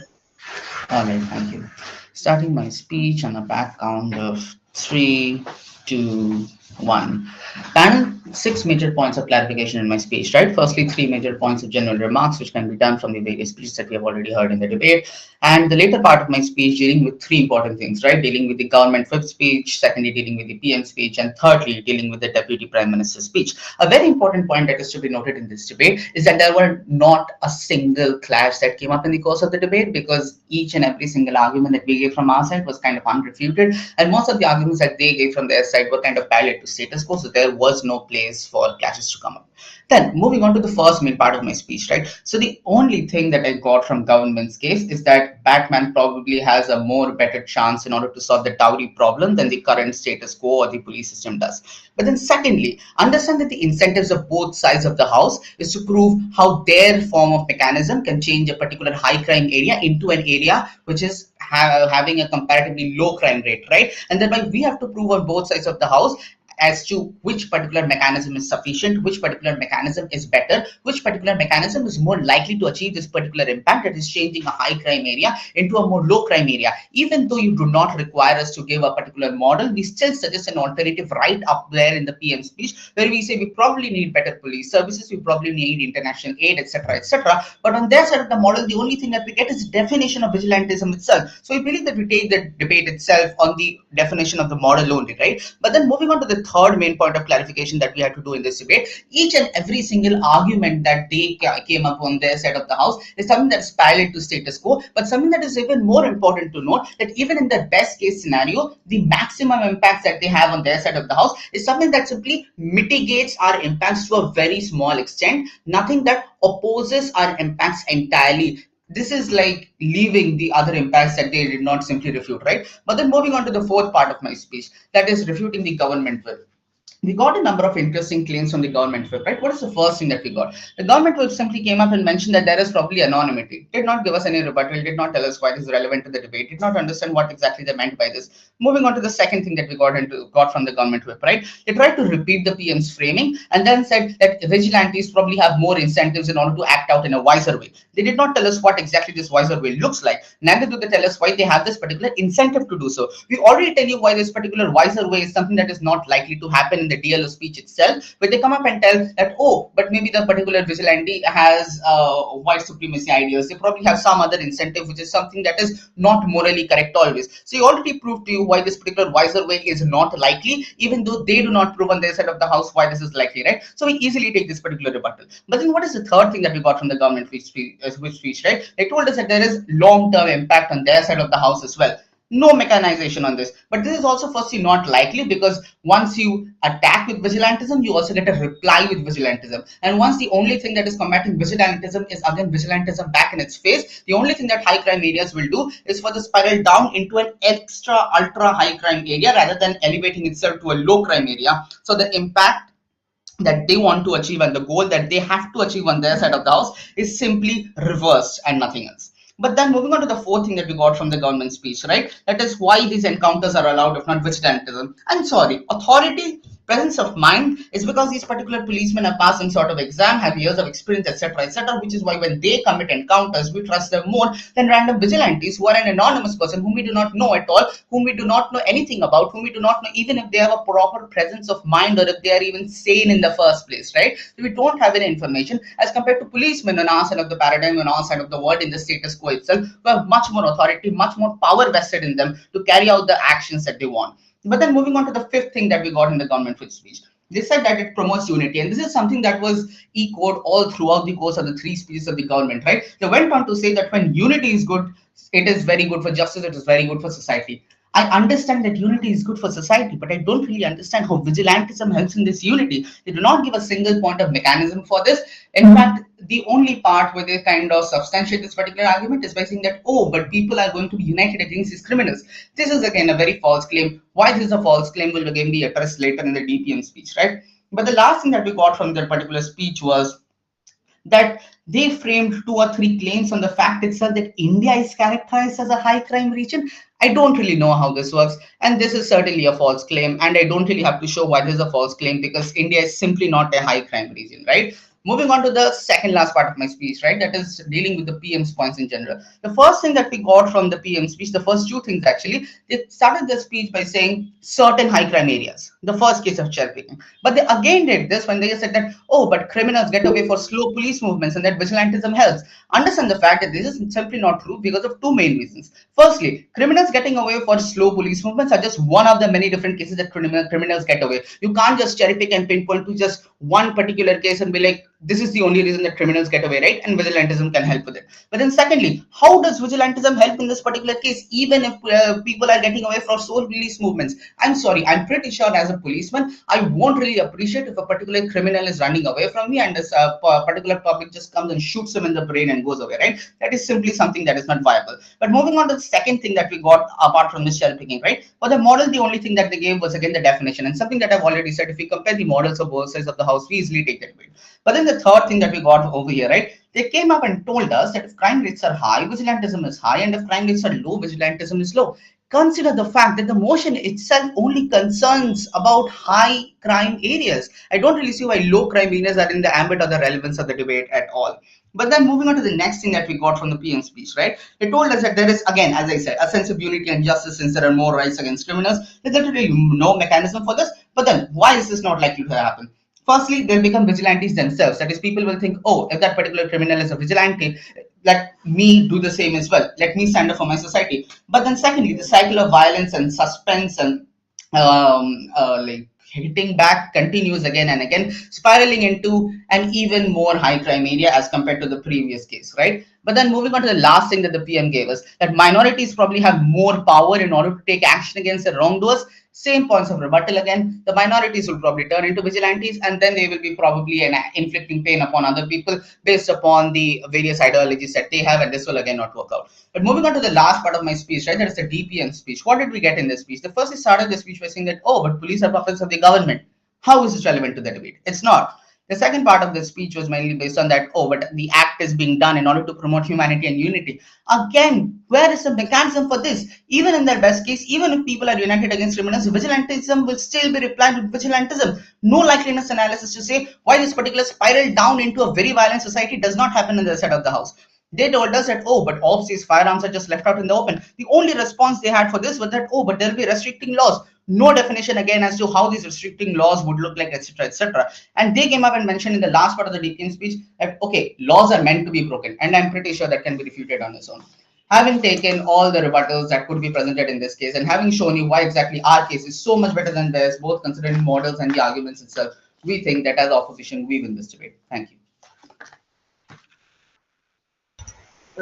Speaker 10: All right, thank you. Starting my speech on a back count of three, two, one. Panel, six major points of clarification in my speech, right? Firstly, three major points of general remarks, which can be done from the various speeches that we have already heard in the debate. And the later part of my speech dealing with three important things, right? Dealing with the government whip speech, secondly, dealing with the PM speech, and thirdly, dealing with the Deputy Prime Minister's speech. A very important point that is to be noted in this debate is that there were not a single clash that came up in the course of the debate, because each and every single argument that we gave from our side was kind of unrefuted, and most of the arguments that they gave from their side were kind of parallel to status quo, so there was no place for clashes to come up. Then moving on to the first main part of my speech, right? So the only thing that I got from government's case is that Batman probably has a more better chance in order to solve the dowry problem than the current status quo or the police system does. But then secondly, understand that the incentives of both sides of the house is to prove how their form of mechanism can change a particular high crime area into an area which is having a comparatively low crime rate, right? And then we have to prove on both sides of the house as to which particular mechanism is sufficient, which particular mechanism is better, which particular mechanism is more likely to achieve this particular impact, that is changing a high crime area into a more low crime area. Even though you do not require us to give a particular model, we still suggest an alternative right up there in the PM speech, where we say we probably need better police services, we probably need international aid, etc., etc. But on their side of the model, the only thing that we get is definition of vigilantism itself. So we believe that we take the debate itself on the definition of the model only, right? But then moving on to the third main point of clarification that we had to do in this debate, each and every single argument that they came up on their side of the house is something that's parallel to status quo, but something that is even more important to note, that even in the best case scenario, the maximum impacts that they have on their side of the house is something that simply mitigates our impacts to a very small extent, nothing that opposes our impacts entirely. This is like leaving the other impacts that they did not simply refute, right? But then moving on to the fourth part of my speech, that is refuting the government will. We got a number of interesting claims from the government whip, right? What is the first thing that we got? The government whip simply came up and mentioned that there is probably anonymity. Did not give us any rebuttal, did not tell us why this is relevant to the debate, did not understand what exactly they meant by this. Moving on to the second thing that we got from the government whip, right? They tried to repeat the PM's framing and then said that vigilantes probably have more incentives in order to act out in a wiser way. They did not tell us what exactly this wiser way looks like. Neither do they tell us why they have this particular incentive to do so. We already tell you why this particular wiser way is something that is not likely to happen in the DLO speech itself, where they come up and tell that, oh, but maybe the particular vigilante has white supremacy ideas. They probably have some other incentive, which is something that is not morally correct always. So you already proved to you why this particular wiser way is not likely, even though they do not prove on their side of the house why this is likely, right? So we easily take this particular rebuttal. But then what is the third thing that we got from the government speech, right? They told us that there is long-term impact on their side of the house as well. No mechanization on this, but this is also firstly not likely, because once you attack with vigilantism, you also get a reply with vigilantism, and once the only thing that is combating vigilantism is again vigilantism back in its face, the only thing that high crime areas will do is for the spiral down into an extra ultra high crime area rather than elevating itself to a low crime area. So the impact that they want to achieve and the goal that they have to achieve on their side of the house is simply reversed and nothing else. But then moving on to the fourth thing that we got from the government speech, right? That is why these encounters are allowed, if not vigilantism. I'm sorry, authority, presence of mind is because these particular policemen have passed some sort of exam, have years of experience, etc., which is why when they commit encounters, we trust them more than random vigilantes who are an anonymous person whom we do not know at all, whom we do not know anything about, whom we do not know even if they have a proper presence of mind or if they are even sane in the first place, right? So we don't have any information as compared to policemen on our side of the paradigm, on our side of the world in the status quo itself, who have much more authority, much more power vested in them to carry out the actions that they want. But then moving on to the fifth thing that we got in the government speech, they said that it promotes unity, and this is something that was echoed all throughout the course of the three speeches of the government, right? They went on to say that when unity is good, it is very good for justice, it is very good for society. I understand that unity is good for society, but I don't really understand how vigilantism helps in this unity. They do not give a single point of mechanism for this. In fact, the only part where they kind of substantiate this particular argument is by saying that, oh, but people are going to be united against these criminals. This is again a very false claim. Why this is a false claim will again be addressed later in the DPM speech, right? But the last thing that we got from that particular speech was that they framed 2 or 3 claims on the fact itself that India is characterized as a high crime region. I don't really know how this works, and this is certainly a false claim, and I don't really have to show why this is a false claim because India is simply not a high crime region, right? Moving on to the second last part of my speech, right? That is dealing with the PM's points in general. The first thing that we got from the PM speech, the first 2 things actually, they started the speech by saying certain high crime areas, the first case of cherry picking. But they again did this when they said that, oh, but criminals get away for slow police movements and that vigilantism helps. Understand the fact that this is simply not true because of 2 main reasons. Firstly, criminals getting away for slow police movements are just one of the many different cases that criminals get away. You can't just cherry pick and pinpoint to just one particular case and be like, this is the only reason that criminals get away, right? And vigilantism can help with it. But then secondly, how does vigilantism help in this particular case, even if people are getting away for slow police movements? I'm sorry, I'm pretty sure as a policeman, I won't really appreciate if a particular criminal is running away from me and this particular public just comes and shoots him in the brain and goes away, right? That is simply something that is not viable. But moving on to the second thing that we got apart from this cherry picking, right? For the model, the only thing that they gave was again the definition, and something that I've already said, if we compare the models of both sides of the house, we easily take that weight. But then the third thing that we got over here, right? They came up and told us that if crime rates are high, vigilantism is high, and if crime rates are low, vigilantism is low. consider the fact that the motion itself only concerns about high crime areas. I don't really see why low crime areas are in the ambit or the relevance of the debate at all. But then moving on to the next thing that we got from the PM speech, right? It told us that there is, again, as I said, a sense of unity and justice since there are more rights against criminals. There's literally no mechanism for this. But then why is this not likely to happen? Firstly, they'll become vigilantes themselves. That is, people will think, oh, if that particular criminal is a vigilante, let me do the same as well. Let me stand up for my society. But then, secondly, the cycle of violence and suspense and like hitting back continues again and again, spiraling into an even more high crime area as compared to the previous case, right? But then moving on to the last thing that the PM gave us, that minorities probably have more power in order to take action against the wrongdoers. Same points of rebuttal again. The minorities will probably turn into vigilantes, and then they will be probably inflicting pain upon other people based upon the various ideologies that they have, and this will again not work out. But moving on to the last part of my speech, right, that is the DPM speech. What did we get in this speech? The first, he started the speech by saying that, oh, but police are puppets of the government. How is this relevant to the debate? It's not. The second part of the speech was mainly based on that, oh, but the act is being done in order to promote humanity and unity. Again, where is the mechanism for this? Even in their best case, even if people are united against criminals, vigilantism will still be replied with vigilantism. No likeliness analysis to say why this particular spiral down into a very violent society does not happen in the side of the house. They told us that, oh, but obviously firearms are just left out in the open. The only response they had for this was that, oh, but there will be restricting laws. No definition again as to how these restricting laws would look like, etc., etc. And they came up and mentioned in the last part of the DPM speech that, okay, laws are meant to be broken. And I'm pretty sure that can be refuted on its own. Having taken all the rebuttals that could be presented in this case and having shown you why exactly our case is so much better than theirs, both considering models and the arguments itself, we think that as opposition, we win this debate. Thank you.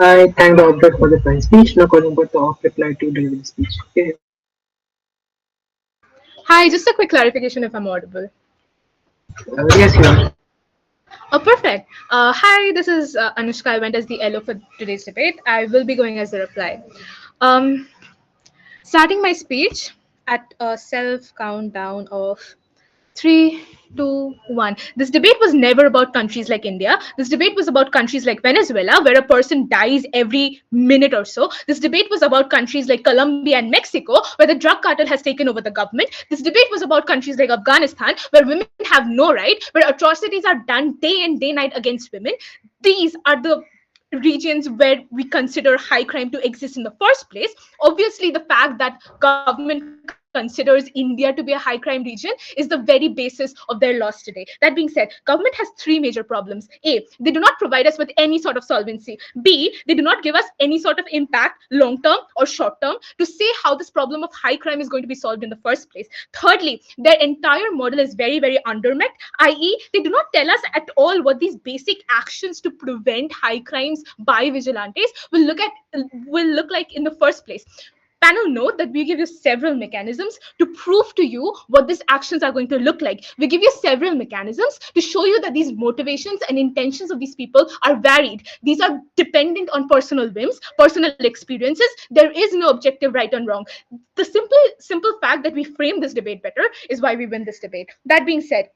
Speaker 1: I thank the object for the fine speech. Now calling for the off reply to deliver the speech. Okay.
Speaker 6: Hi, just a quick clarification if I'm audible.
Speaker 1: Yes, you are.
Speaker 6: Oh, perfect. Hi, this is Anushka. I went as the LO for today's debate. I will be going as the reply. Um, Starting my speech at a self countdown of 3, 2, 1. This debate was never about countries like India. This debate was about countries like Venezuela, where a person dies every minute or so. This debate was about countries like Colombia and Mexico, where the drug cartel has taken over the government. This debate was about countries like Afghanistan, where women have no right, where atrocities are done day and day night against women. These are the regions where we consider high crime to exist in the first place. Obviously, the fact that government considers India to be a high crime region is the very basis of their laws today. That being said, government has three major problems. A, they do not provide us with any sort of solvency. B, they do not give us any sort of impact, long term or short term, to say how this problem of high crime is going to be solved in the first place. Thirdly, their entire model is very, very undermet, i.e., they do not tell us at all what these basic actions to prevent high crimes by vigilantes will look like in the first place. Panel, note that we give you several mechanisms to prove to you what these actions are going to look like. We give you several mechanisms to show you that these motivations and intentions of these people are varied. These are dependent on personal whims, personal experiences. There is no objective right and wrong. The simple fact that we frame this debate better is why we win this debate. That being said,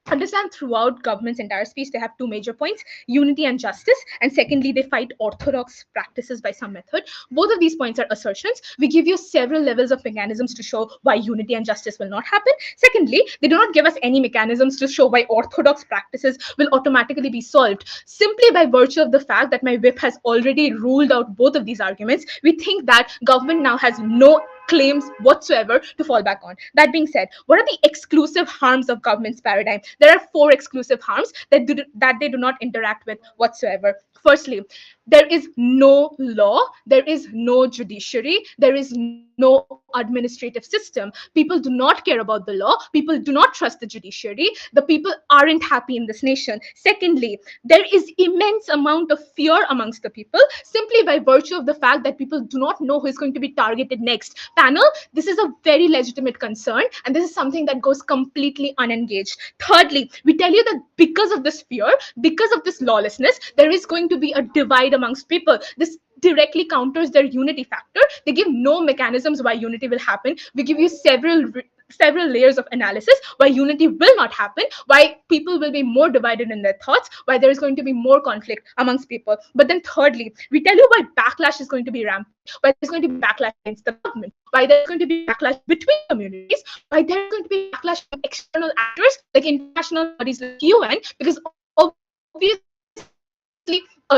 Speaker 6: understand throughout government's entire speech they have two major points: unity and justice, and secondly they fight orthodox practices by some method. Both of these points are assertions. We give you several levels of mechanisms to show why unity and justice will not happen. Secondly, they do not give us any mechanisms to show why orthodox practices will automatically be solved. Simply by virtue of the fact that my whip has already ruled out both of these arguments, we think that government now has no claims whatsoever to fall back on. That being said, what are the exclusive harms of government's paradigm? There are four exclusive harms that they do not interact with whatsoever. Firstly, there is no law, there is no judiciary, there is no administrative system. People do not care about the law, people do not trust the judiciary, the people aren't happy in this nation. Secondly, there is immense amount of fear amongst the people simply by virtue of the fact that people do not know who is going to be targeted next. Panel, this is a very legitimate concern, and this is something that goes completely unengaged. Thirdly, we tell you that because of this fear, because of this lawlessness, there is going to be a divide amongst people. This directly counters their unity factor. They give no mechanisms why unity will happen. We give you several several layers of analysis why unity will not happen, why people will be more divided in their thoughts, why there is going to be more conflict amongst people. But then thirdly, we tell you why backlash is going to be rampant, why there's going to be backlash against the government, why there's going to be backlash between communities, why there's going to be backlash from external actors like international bodies like UN, because obviously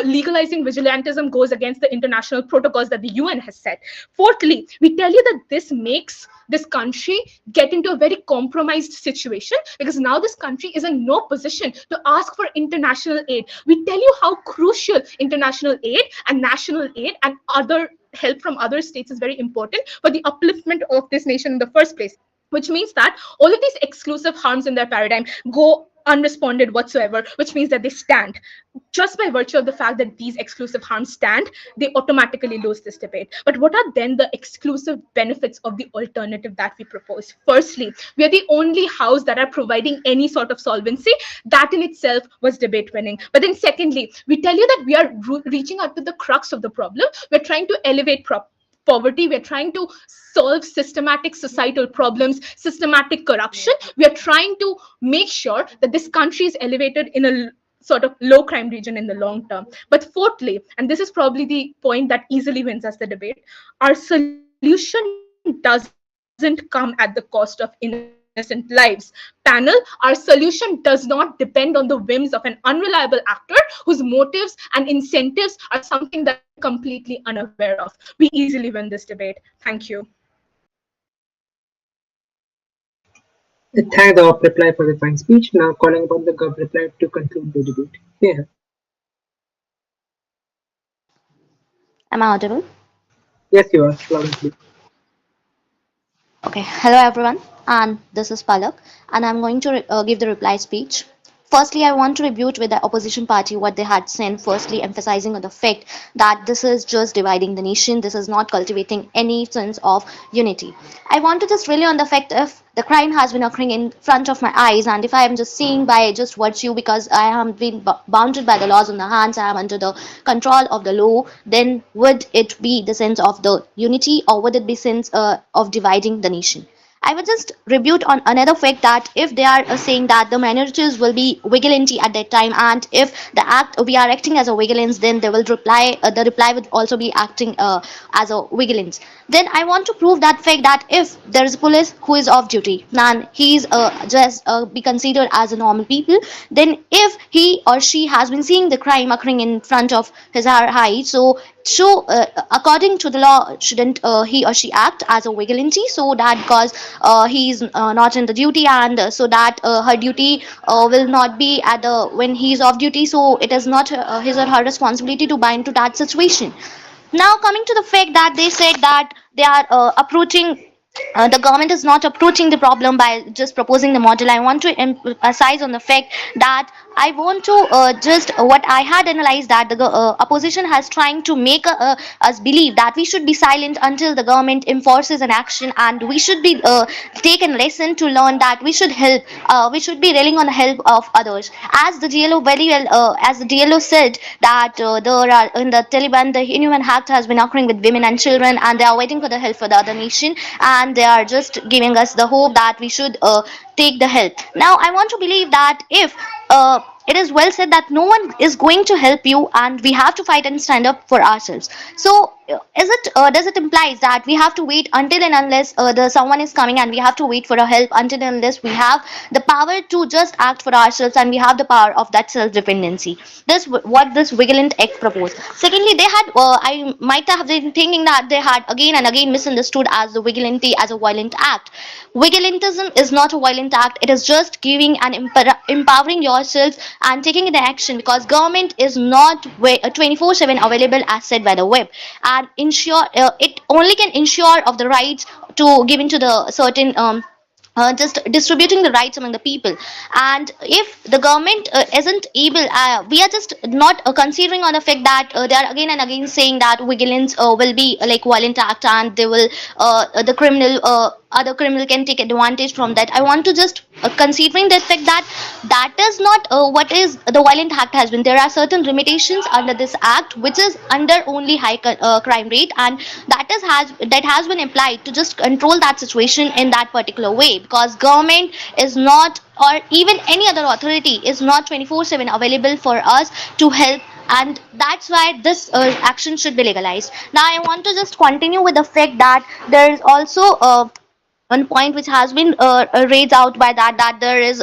Speaker 6: legalizing vigilantism goes against the international protocols that the UN has set. Fourthly, we tell you that this makes this country get into a very compromised situation, because now this country is in no position to ask for international aid. We tell you how crucial international aid and national aid and other help from other states is very important for the upliftment of this nation in the first place, which means that all of these exclusive harms in their paradigm go unresponded whatsoever, which means that they stand. Just by virtue of the fact that these exclusive harms stand, they automatically lose this debate. But what are then the exclusive benefits of the alternative that we propose? Firstly, we are the only house that are providing any sort of solvency. That in itself was debate winning. But then secondly, we tell you that we are reaching out to the crux of the problem. We're trying to elevate poverty. We're trying to solve systematic societal problems, systematic corruption. We are trying to make sure that this country is elevated in a sort of low crime region in the long term. But fourthly, and this is probably the point that easily wins us the debate, our solution doesn't come at the cost of innocent lives. Panel, our solution does not depend on the whims of an unreliable actor whose motives and incentives are something that we're completely unaware of. We easily win this debate. Thank you.
Speaker 1: Thank the op reply for the fine speech. Now calling upon the gov reply to conclude the debate. Yeah.
Speaker 7: Am I audible?
Speaker 1: Yes, you are. Loud and clear.
Speaker 7: Okay, hello everyone, and this is Palak, and I'm going to give the reply speech. Firstly, I want to rebut with the opposition party what they had said, firstly emphasizing on the fact that this is just dividing the nation, this is not cultivating any sense of unity. I want to just rely on the fact if the crime has been occurring in front of my eyes, and if I am just seeing by just virtue because I have been bounded by the laws on the hands, I am under the control of the law, then would it be the sense of the unity or would it be sense of dividing the nation? I would just rebut on another fact that if they are saying that the minorities will be vigilante at that time, and if the act we are acting as a vigilance, then they will reply. The reply would also be acting as a vigilance. Then I want to prove that fact that if there is a police who is off duty and he is just be considered as a normal people, then if he or she has been seeing the crime occurring in front of his or her eyes, according to the law, shouldn't he or she act as a vigilante so that because he is not in the duty, and so that her duty will not be at the when he is off duty, so it is not his or her responsibility to bind to that situation. Now coming to the fact that they said that they are approaching the government is not approaching the problem by just proposing the model. I want to emphasize on the fact that I want to just what I had analyzed that the opposition has trying to make us believe that we should be silent until the government enforces an action, and we should be taken lesson to learn that we should help. We should be relying on the help of others. As the DLO very well, as the DLO said that there are in the Taliban the inhuman act has been occurring with women and children, and they are waiting for the help for the other nation, and they are just giving us the hope that we should take the help. Now I want to believe that if it is well said that no one is going to help you and we have to fight and stand up for ourselves. So is it does it implies that we have to wait until and unless the someone is coming and we have to wait for a help until and unless we have the power to just act for ourselves and we have the power of that self dependency? This what this vigilant act proposed. Secondly, they had I might have been thinking that they had again and again misunderstood as the vigilante as a violent act. Vigilantism is not a violent act, it is just giving and empowering yourself and taking the action, because government is not 24/7 available as said by the web, and ensure it only can ensure of the rights to give into the certain just distributing the rights among the people. And if the government isn't able, we are just not considering on the fact that they are again and again saying that vigilance will be like violent act and they will the criminal other criminal can take advantage from that. I want to just considering the fact that that is not what is the violent act has been. There are certain limitations under this act which is under only crime rate, and that has been applied to just control that situation in that particular way, because government is not, or even any other authority is not 24/7 available for us to help, and that's why this action should be legalized. Now I want to just continue with the fact that there is also one point which has been raised out by that there is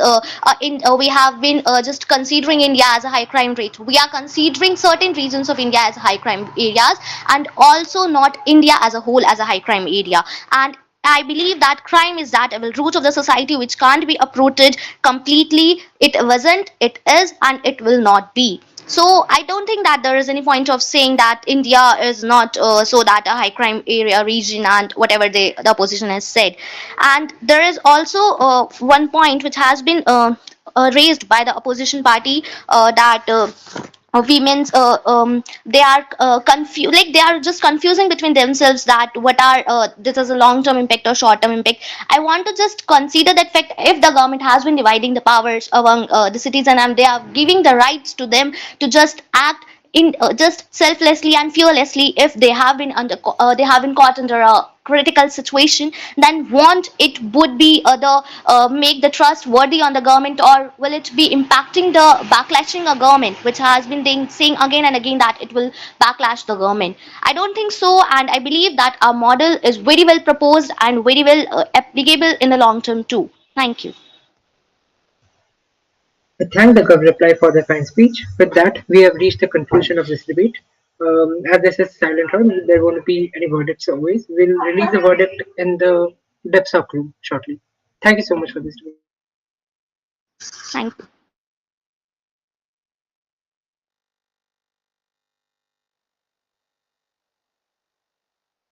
Speaker 7: we have been just considering India as a high crime rate. We are considering certain regions of India as high crime areas, and also not India as a whole as a high crime area. And I believe that crime is that evil root of the society which can't be uprooted completely. It wasn't, it is, and it will not be. So I don't think that there is any point of saying that India is not so that a high crime area region and whatever the opposition has said. And there is also one point which has been raised by the opposition party, that women's they are confused, like they are just confusing between themselves that what are this is a long term impact or short term impact. I want to just consider that fact, if the government has been dividing the powers among the citizen, and they are giving the rights to them to just act in just selflessly and fearlessly, if they have been they have been caught under a critical situation, then won't it would be the make the trust worthy on the government, or will it be impacting the backlashing a government which has been saying again and again that it will backlash the government? I don't think so, and I believe that our model is very well proposed and very well applicable in the long term too. Thank you.
Speaker 1: I thank the reply for the fine speech. With that, we have reached the conclusion of this debate. As this is silent round, there won't be any verdicts always. We'll release the verdict in the DebSoc room shortly. Thank you so much for this debate.
Speaker 7: Thank you.